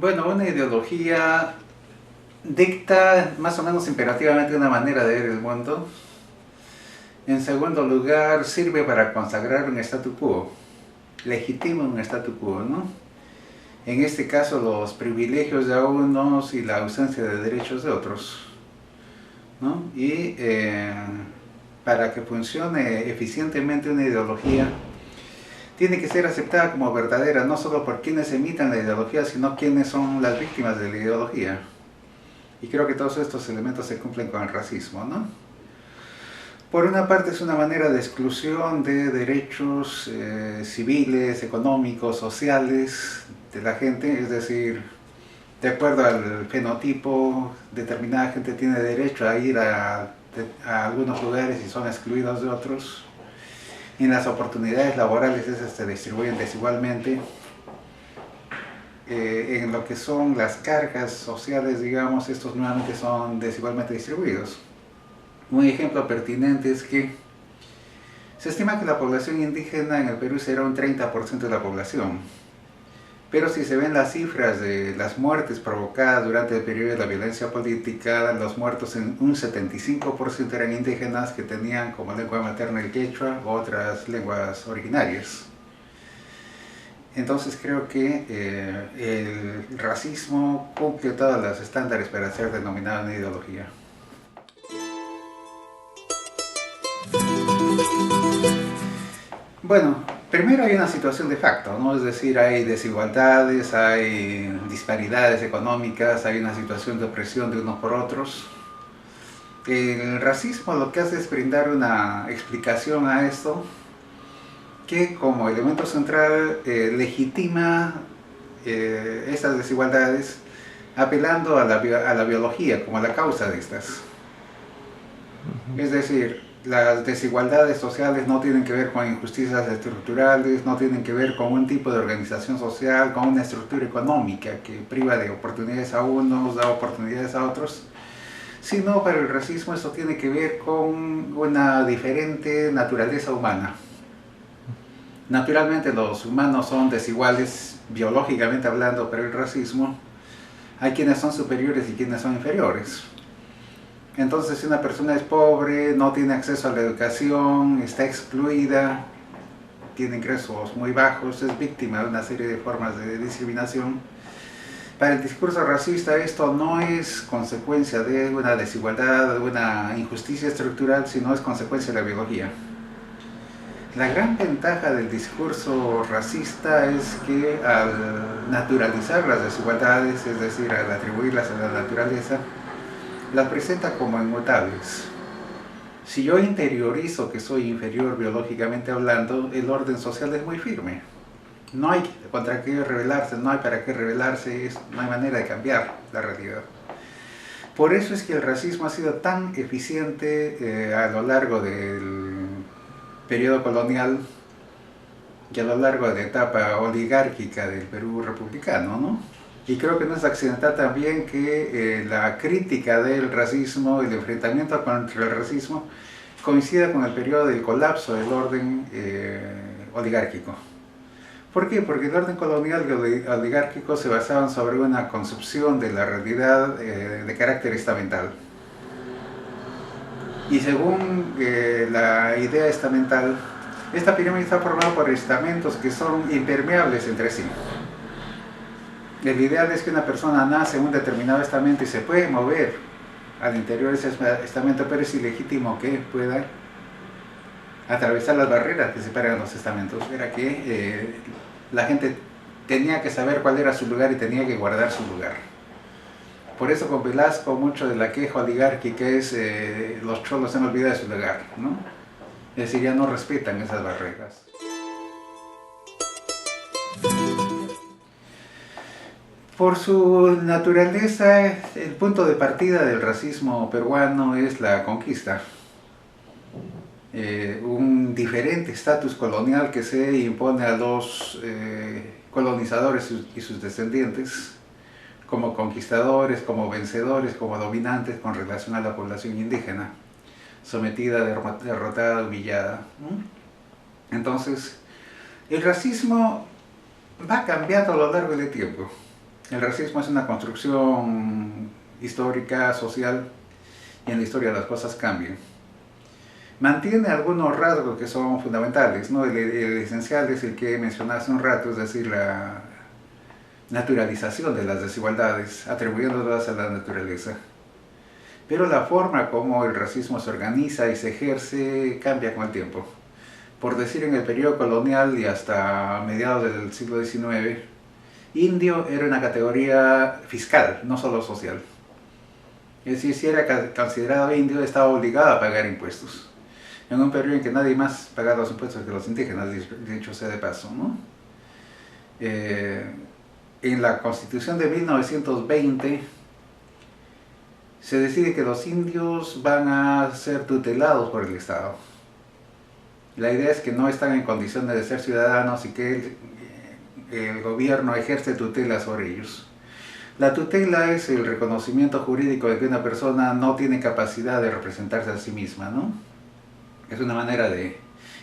Bueno, una ideología dicta más o menos imperativamente una manera de ver el mundo. En segundo lugar, sirve para consagrar un statu quo, legitima un statu quo, ¿no? En este caso, los privilegios de unos y la ausencia de derechos de otros, ¿no? Para que funcione eficientemente una ideología, tiene que ser aceptada como verdadera, no solo por quienes emitan la ideología, sino quienes son las víctimas de la ideología. Y creo que todos estos elementos se cumplen con el racismo, ¿no? Por una parte es una manera de exclusión de derechos civiles, económicos, sociales de la gente, es decir, de acuerdo al fenotipo, determinada gente tiene derecho a ir a algunos lugares y son excluidos de otros. En las oportunidades laborales esas se distribuyen desigualmente. En lo que son las cargas sociales, digamos, estos nuevamente son desigualmente distribuidos. Un ejemplo pertinente es que se estima que la población indígena en el Perú será un 30% de la población. Pero si se ven las cifras de las muertes provocadas durante el periodo de la violencia política, los muertos en un 75% eran indígenas que tenían como lengua materna el quechua u otras lenguas originarias. Entonces creo que el racismo cumple todos los estándares para ser denominado una ideología. Bueno, primero hay una situación de facto, ¿no? Es decir, hay desigualdades, hay disparidades económicas, hay una situación de opresión de unos por otros. El racismo lo que hace es brindar una explicación a esto que como elemento central legitima estas desigualdades apelando a la biología como la causa de estas. Es decir, las desigualdades sociales no tienen que ver con injusticias estructurales, no tienen que ver con un tipo de organización social, con una estructura económica que priva de oportunidades a unos, da oportunidades a otros, sino para el racismo esto tiene que ver con una diferente naturaleza humana. Naturalmente los humanos son desiguales biológicamente hablando, pero el racismo hay quienes son superiores y quienes son inferiores. Entonces si una persona es pobre, no tiene acceso a la educación, está excluida, tiene ingresos muy bajos, es víctima de una serie de formas de discriminación. Para el discurso racista esto no es consecuencia de una desigualdad, de una injusticia estructural, sino es consecuencia de la biología. La gran ventaja del discurso racista es que al naturalizar las desigualdades, es decir, al atribuirlas a la naturaleza, las presenta como inmutables. Si yo interiorizo que soy inferior biológicamente hablando, el orden social es muy firme. No hay contra qué rebelarse, no hay para qué rebelarse, no hay manera de cambiar la realidad. Por eso es que el racismo ha sido tan eficiente a lo largo del periodo colonial y a lo largo de la etapa oligárquica del Perú republicano, ¿no? Y creo que no es accidental también que la crítica del racismo, el enfrentamiento contra el racismo, coincida con el periodo del colapso del orden oligárquico. ¿Por qué? Porque el orden colonial y oligárquico se basaban sobre una concepción de la realidad de carácter estamental. Y según la idea estamental, esta pirámide está formada por estamentos que son impermeables entre sí. El ideal es que una persona nace en un determinado estamento y se puede mover al interior de ese estamento, pero es ilegítimo que pueda atravesar las barreras que separan los estamentos. Era que la gente tenía que saber cuál era su lugar y tenía que guardar su lugar. Por eso con Velasco mucho de la queja oligárquica es los cholos se han olvidado de su lugar, ¿no? Es decir, ya no respetan esas barreras. Por su naturaleza, el punto de partida del racismo peruano es la conquista. Un diferente estatus colonial que se impone a los colonizadores y sus descendientes como conquistadores, como vencedores, como dominantes con relación a la población indígena, sometida, derrotada, humillada. Entonces, el racismo va cambiando a lo largo del tiempo. El racismo es una construcción histórica, social, y en la historia las cosas cambian. Mantiene algunos rasgos que son fundamentales, ¿no? El esencial es el que mencioné hace un rato, es decir, la naturalización de las desigualdades, atribuyéndolas a la naturaleza. Pero la forma como el racismo se organiza y se ejerce cambia con el tiempo. Por decir, en el periodo colonial y hasta mediados del siglo XIX, indio era una categoría fiscal, no solo social. Es decir, si era considerado indio, estaba obligado a pagar impuestos. En un periodo en que nadie más pagaba los impuestos que los indígenas, dicho sea de paso, ¿no? En la Constitución de 1920 se decide que los indios van a ser tutelados por el Estado. La idea es que no están en condiciones de ser ciudadanos y que el gobierno ejerce tutela sobre ellos. La tutela es el reconocimiento jurídico de que una persona no tiene capacidad de representarse a sí misma, ¿no? Es una manera de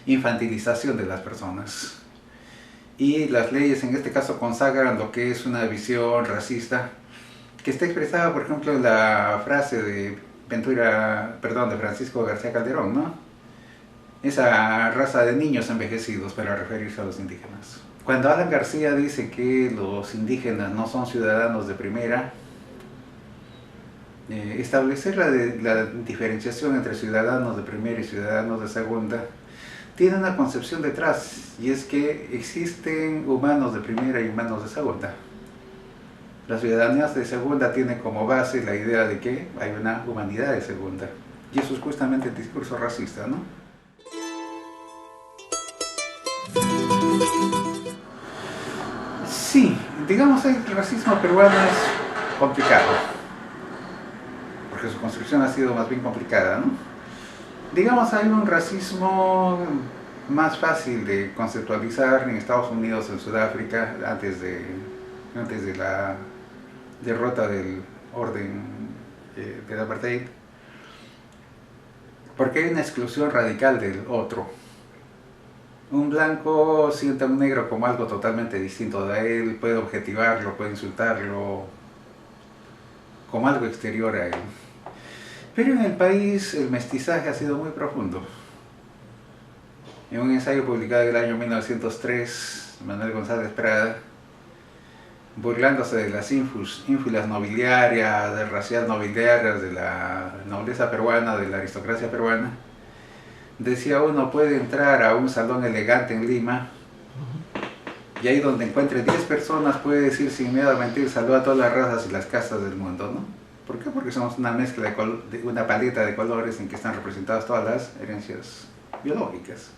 infantilización de las personas. Y las leyes en este caso consagran lo que es una visión racista, que está expresada, por ejemplo, en la frase de de Francisco García Calderón, ¿no? Esa raza de niños envejecidos, para referirse a los indígenas. Cuando Alan García dice que los indígenas no son ciudadanos de primera, establecer la diferenciación entre ciudadanos de primera y ciudadanos de segunda tiene una concepción detrás, y es que existen humanos de primera y humanos de segunda. Las ciudadanías de segunda tienen como base la idea de que hay una humanidad de segunda, y eso es justamente el discurso racista, ¿no? Sí, digamos, el racismo peruano es complicado, porque su construcción ha sido más bien complicada, ¿no? Digamos, hay un racismo más fácil de conceptualizar en Estados Unidos, en Sudáfrica, antes de la derrota del orden del apartheid, porque hay una exclusión radical del otro. Un blanco siente a un negro como algo totalmente distinto de él, puede objetivarlo, puede insultarlo, como algo exterior a él. Pero en el país el mestizaje ha sido muy profundo. En un ensayo publicado en el año 1903, Manuel González Prada, burlándose de las ínfulas nobiliarias, de racial nobiliarias, de la nobleza peruana, de la aristocracia peruana, decía: uno puede entrar a un salón elegante en Lima y ahí donde encuentre 10 personas puede decir sin miedo a mentir: saluda a todas las razas y las castas del mundo, ¿no? ¿Por qué? Porque somos una mezcla de una paleta de colores en que están representadas todas las herencias biológicas.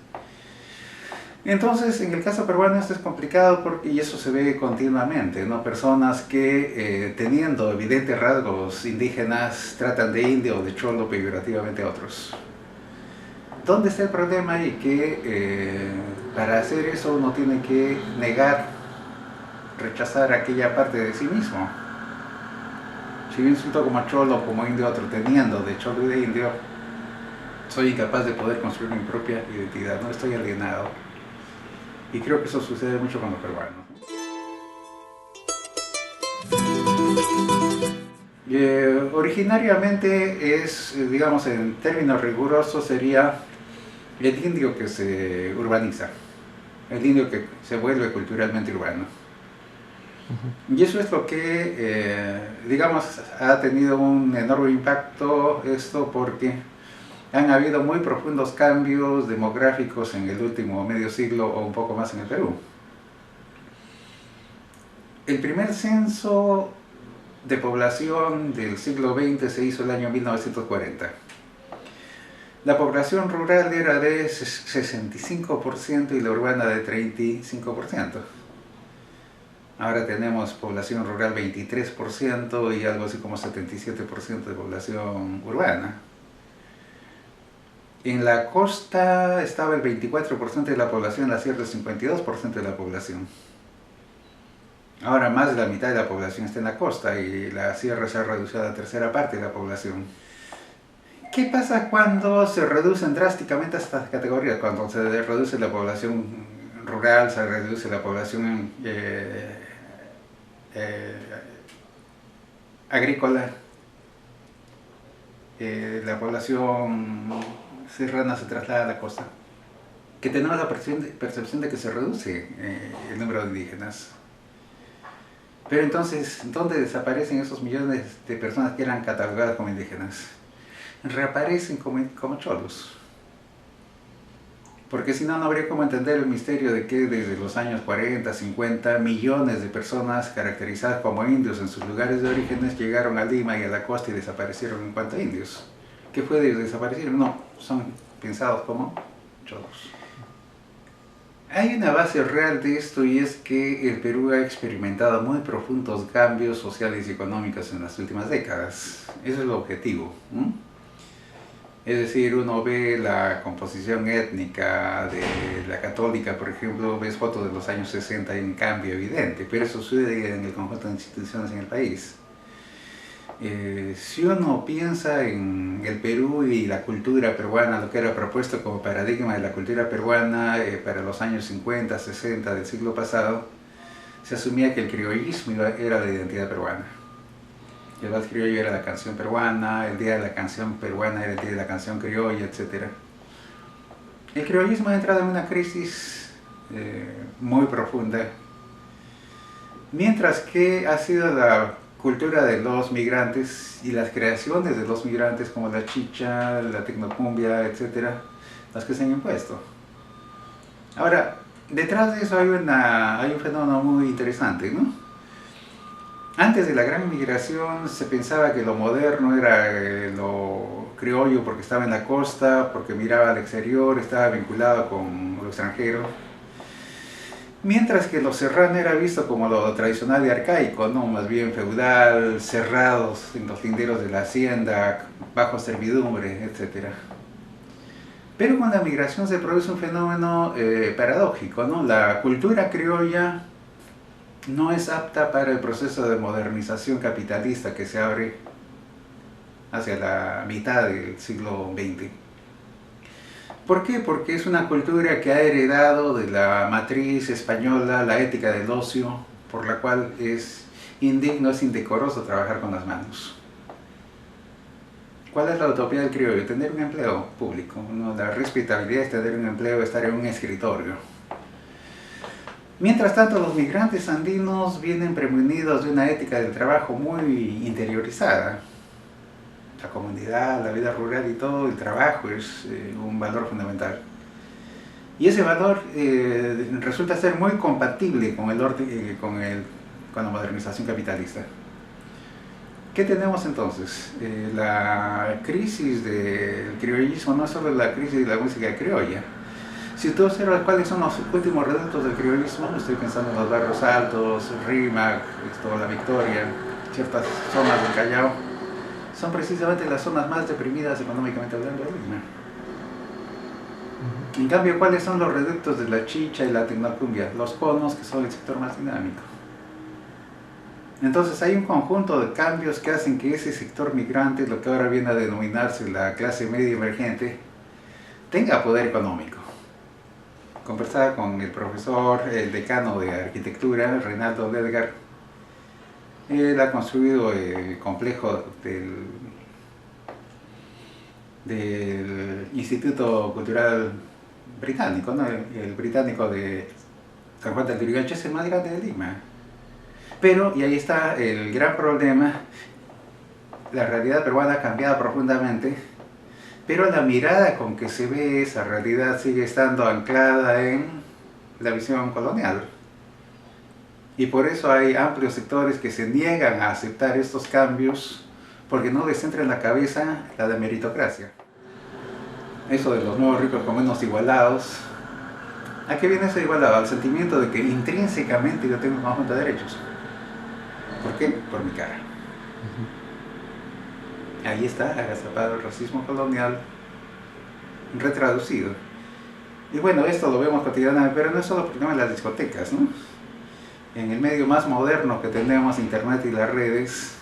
Entonces, en el caso peruano esto es complicado y eso se ve continuamente, ¿no? Personas que teniendo evidentes rasgos indígenas tratan de indio o de cholo peyorativamente a otros. ¿Dónde está el problema ahí? Que para hacer eso uno tiene que rechazar aquella parte de sí mismo. Si yo insulto como cholo o como indio a otro teniendo de cholo y de indio, soy incapaz de poder construir mi propia identidad, no estoy alienado. Y creo que eso sucede mucho con los peruanos. Originariamente es, digamos, en términos rigurosos sería el indio que se urbaniza, el indio que se vuelve culturalmente urbano. Y eso es lo que, digamos, ha tenido un enorme impacto esto, porque han habido muy profundos cambios demográficos en el último medio siglo o un poco más en el Perú. El primer censo de población del siglo XX se hizo el año 1940. La población rural era de 65% y la urbana de 35%. Ahora tenemos población rural 23% y algo así como 77% de población urbana. En la costa estaba el 24% de la población, en la sierra el 52% de la población. Ahora más de la mitad de la población está en la costa y la sierra se ha reducido a la tercera parte de la población. ¿Qué pasa cuando se reducen drásticamente estas categorías? Cuando se reduce la población rural, se reduce la población eh, agrícola, la población serrana se traslada a la costa, que tenemos la percepción de que se reduce el número de indígenas. Pero entonces, ¿dónde desaparecen esos millones de personas que eran catalogadas como indígenas? Reaparecen como cholos. Porque si no, no habría cómo entender el misterio de que desde los años 40, 50, millones de personas caracterizadas como indios en sus lugares de orígenes llegaron a Lima y a la costa y desaparecieron en cuanto a indios. ¿Qué fue de desaparecer? No, son pensados como cholos. Hay una base real de esto y es que el Perú ha experimentado muy profundos cambios sociales y económicos en las últimas décadas. Ese es el objetivo, ¿no? Es decir, uno ve la composición étnica de la católica, por ejemplo, ves fotos de los años 60, hay un cambio evidente, pero eso sucede en el conjunto de instituciones en el país. Si uno piensa en el Perú y la cultura peruana, lo que era propuesto como paradigma de la cultura peruana para los años 50, 60 del siglo pasado, se asumía que el criollismo era la identidad peruana. El vals criollo era la canción peruana, el día de la canción peruana era el día de la canción criolla, etc. El criollismo ha entrado en una crisis muy profunda, mientras que ha sido la cultura de los migrantes y las creaciones de los migrantes como la chicha, la tecnocumbia, etc., las que se han impuesto. Ahora, detrás de eso hay un fenómeno muy interesante, ¿no? Antes de la gran migración se pensaba que lo moderno era lo criollo porque estaba en la costa, porque miraba al exterior, estaba vinculado con lo extranjero. Mientras que lo serrano era visto como lo tradicional y arcaico, ¿no? Más bien feudal, cerrados en los linderos de la hacienda, bajo servidumbre, etc. Pero con la migración se produce un fenómeno paradójico, ¿no? La cultura criolla no es apta para el proceso de modernización capitalista que se abre hacia la mitad del siglo XX. ¿Por qué? Porque es una cultura que ha heredado de la matriz española la ética del ocio, por la cual es indigno, es indecoroso trabajar con las manos. ¿Cuál es la utopía del criollo? Tener un empleo público, ¿no? La respetabilidad es tener un empleo, estar en un escritorio. Mientras tanto, los migrantes andinos vienen prevenidos de una ética del trabajo muy interiorizada. La comunidad, la vida rural y todo, el trabajo es un valor fundamental. Y ese valor resulta ser muy compatible con con la modernización capitalista. ¿Qué tenemos entonces? La crisis del criollismo no es solo la crisis de la música criolla. Si tú observas cuáles son los últimos reductos del criollismo, estoy pensando en los barrios altos, Rímac, La Victoria, ciertas zonas del Callao, son precisamente las zonas más deprimidas económicamente hablando de Lima. En cambio, ¿cuáles son los reductos de la chicha y la tecnocumbia? Los conos, que son el sector más dinámico. Entonces hay un conjunto de cambios que hacen que ese sector migrante, lo que ahora viene a denominarse la clase media emergente, tenga poder económico. Conversaba con el profesor, el decano de arquitectura, Reinaldo Ledgar. Él ha construido el complejo del Instituto Cultural Británico, ¿no? El británico de San Juan del Lurigancho es el más grande de Lima. Pero, y ahí está el gran problema, la realidad peruana ha cambiado profundamente, pero la mirada con que se ve esa realidad sigue estando anclada en la visión colonial. Y por eso hay amplios sectores que se niegan a aceptar estos cambios porque no les entra en la cabeza la de meritocracia. Eso de los nuevos ricos con menos igualados. ¿A qué viene eso igualado? Al sentimiento de que intrínsecamente yo tengo un conjunto de derechos. ¿Por qué? Por mi cara. Ahí está agazapado el racismo colonial retraducido. Y bueno, esto lo vemos cotidianamente, pero no es solo por el tema de las discotecas, ¿no? En el medio más moderno que tenemos, Internet y las redes,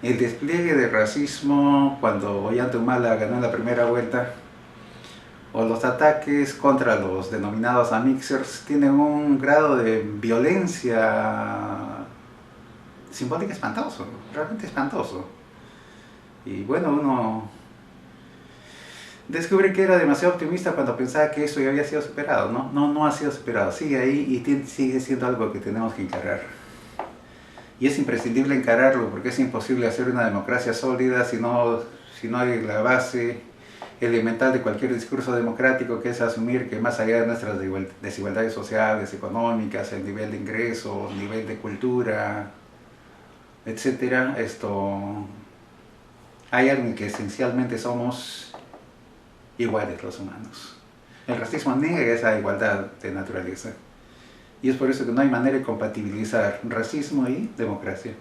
el despliegue de racismo cuando Ollanta ganó la primera vuelta, o los ataques contra los denominados amixers, tienen un grado de violencia simbólica espantoso, realmente espantoso. Y bueno, uno descubre que era demasiado optimista cuando pensaba que eso ya había sido superado, ¿no? No ha sido superado, sigue ahí y sigue siendo algo que tenemos que encarar. Y es imprescindible encararlo porque es imposible hacer una democracia sólida si no hay la base elemental de cualquier discurso democrático, que es asumir que más allá de nuestras desigualdades sociales, económicas, el nivel de ingresos, nivel de cultura, etcétera, hay algo en que esencialmente somos iguales los humanos. El racismo niega esa igualdad de naturaleza. Y es por eso que no hay manera de compatibilizar racismo y democracia.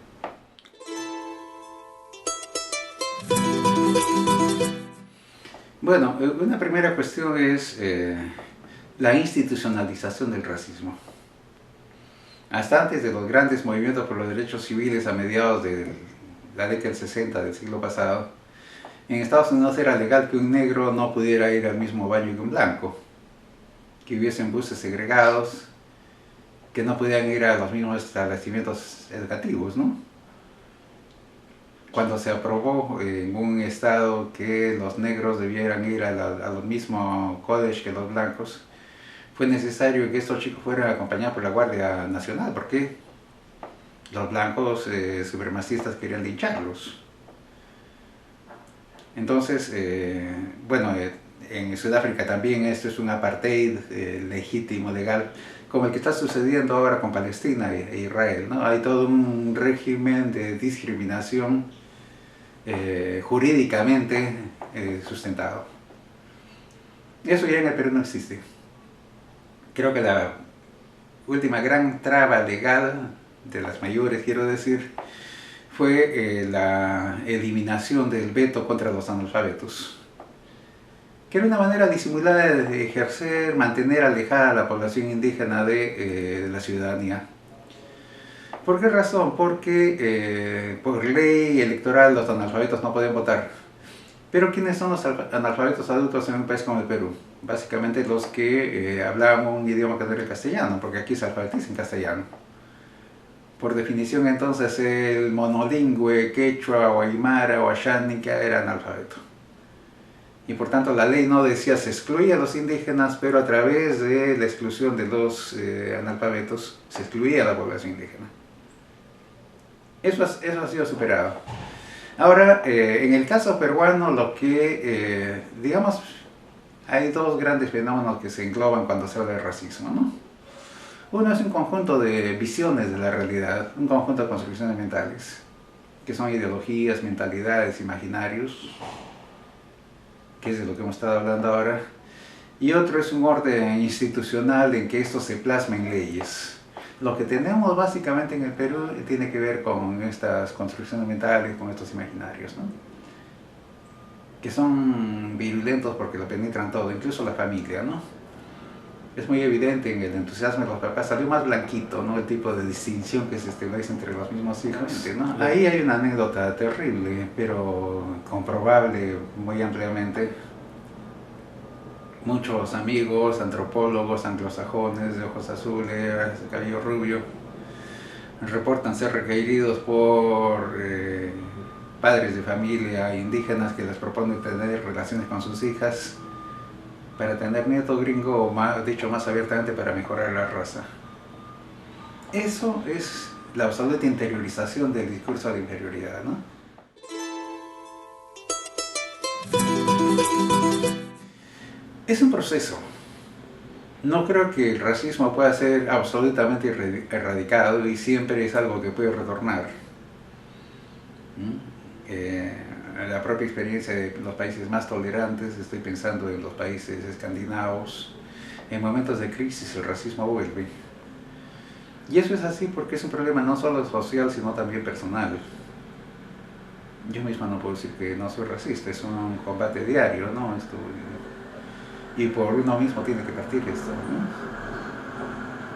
Bueno, una primera cuestión es la institucionalización del racismo. Hasta antes de los grandes movimientos por los derechos civiles a mediados de la década del 60 del siglo pasado, en Estados Unidos era legal que un negro no pudiera ir al mismo baño que un blanco, que hubiesen buses segregados, que no podían ir a los mismos establecimientos educativos, ¿no? Cuando se aprobó en un estado que los negros debieran ir a los mismos college que los blancos, fue necesario que estos chicos fueran acompañados por la Guardia Nacional, porque los blancos supremacistas querían lincharlos. Entonces, bueno, en Sudáfrica también esto es un apartheid legítimo, legal, como el que está sucediendo ahora con Palestina e Israel, ¿no? Hay todo un régimen de discriminación jurídicamente sustentado. Eso ya en el Perú no existe. Creo que la última gran traba legal, de las mayores quiero decir, fue la eliminación del veto contra los analfabetos, que era una manera disimulada de ejercer, mantener alejada a la población indígena de la ciudadanía. ¿Por qué razón? Porque por ley electoral los analfabetos no podían votar. Pero ¿quiénes son los analfabetos adultos en un país como el Perú? Básicamente los que hablábamos un idioma que no era el castellano, porque aquí se alfabetiza en castellano. Por definición entonces el monolingüe quechua o aymara o ashánica era analfabeto. Y por tanto la ley no decía se excluye a los indígenas, pero a través de la exclusión de los analfabetos se excluía a la población indígena. Eso ha sido superado. Ahora, en el caso peruano, lo que, digamos, hay dos grandes fenómenos que se engloban cuando se habla de racismo, ¿no? Uno es un conjunto de visiones de la realidad, un conjunto de construcciones mentales, que son ideologías, mentalidades, imaginarios, que es de lo que hemos estado hablando ahora. Y otro es un orden institucional en que esto se plasma en leyes. Lo que tenemos básicamente en el Perú tiene que ver con estas construcciones mentales, con estos imaginarios, ¿no? Que son virulentos porque lo penetran todo, incluso la familia, ¿no? Es muy evidente en el entusiasmo de los papás, salió más blanquito, ¿no? El tipo de distinción que se establece entre los mismos hijos, ¿no? Ahí hay una anécdota terrible, pero comprobable muy ampliamente. Muchos amigos, antropólogos anglosajones de ojos azules, cabello rubio, reportan ser requeridos por padres de familia indígenas que les proponen tener relaciones con sus hijas para tener nieto gringo, o dicho más abiertamente, para mejorar la raza. Eso es la absoluta interiorización del discurso de inferioridad, ¿no? Es un proceso. No creo que el racismo pueda ser absolutamente erradicado y siempre es algo que puede retornar. La propia experiencia de los países más tolerantes, estoy pensando en los países escandinavos, en momentos de crisis el racismo vuelve. Y eso es así porque es un problema no solo social, sino también personal. Yo mismo no puedo decir que no soy racista, es un combate diario, ¿no? Y por uno mismo tiene que partir esto, ¿no?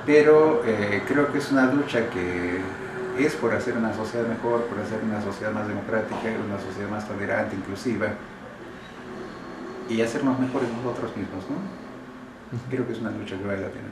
Pero creo que es una lucha que es por hacer una sociedad mejor, por hacer una sociedad más democrática, una sociedad más tolerante, inclusiva, y hacernos mejores nosotros mismos, ¿no? Creo que es una lucha que vale la pena.